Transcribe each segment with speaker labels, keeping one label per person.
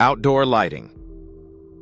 Speaker 1: Outdoor lighting.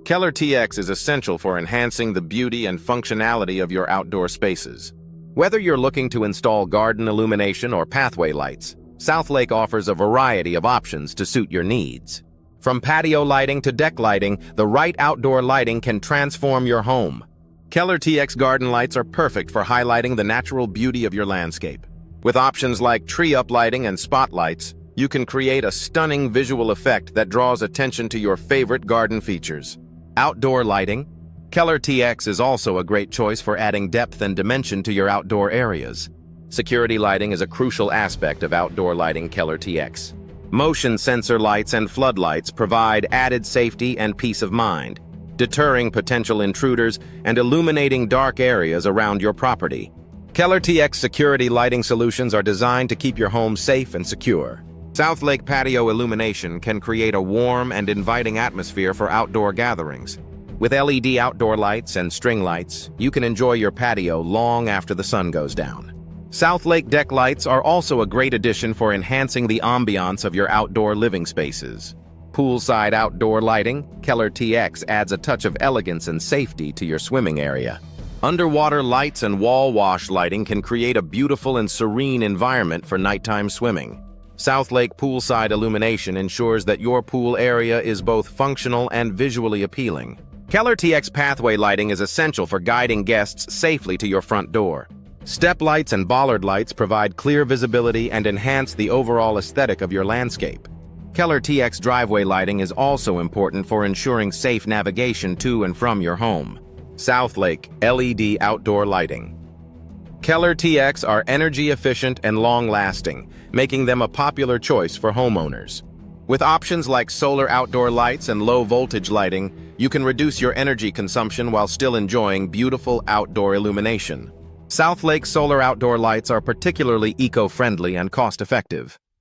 Speaker 1: Keller TX is essential for enhancing the beauty and functionality of your outdoor spaces. Whether you're looking to install garden illumination or pathway lights, Southlake offers a variety of options to suit your needs. From patio lighting to deck lighting, the right outdoor lighting can transform your home. Keller TX garden lights are perfect for highlighting the natural beauty of your landscape. With options like tree uplighting and spotlights, you can create a stunning visual effect that draws attention to your favorite garden features. Outdoor lighting. Keller TX is also a great choice for adding depth and dimension to your outdoor areas. Security lighting is a crucial aspect of outdoor lighting. Keller TX. Motion sensor lights and floodlights provide added safety and peace of mind, deterring potential intruders and illuminating dark areas around your property. Keller TX security lighting solutions are designed to keep your home safe and secure. Southlake patio illumination can create a warm and inviting atmosphere for outdoor gatherings. With LED outdoor lights and string lights, you can enjoy your patio long after the sun goes down. Southlake deck lights are also a great addition for enhancing the ambiance of your outdoor living spaces. Poolside outdoor lighting. Keller TX adds a touch of elegance and safety to your swimming area. Underwater lights and wall wash lighting can create a beautiful and serene environment for nighttime swimming. Southlake poolside illumination ensures that your pool area is both functional and visually appealing. Keller TX pathway lighting is essential for guiding guests safely to your front door. Step lights and bollard lights provide clear visibility and enhance the overall aesthetic of your landscape. Keller TX driveway lighting is also important for ensuring safe navigation to and from your home. Southlake LED outdoor lighting. Keller TX are energy efficient and long-lasting, making them a popular choice for homeowners. With options like solar outdoor lights and low-voltage lighting, you can reduce your energy consumption while still enjoying beautiful outdoor illumination. Southlake solar outdoor lights are particularly eco-friendly and cost-effective.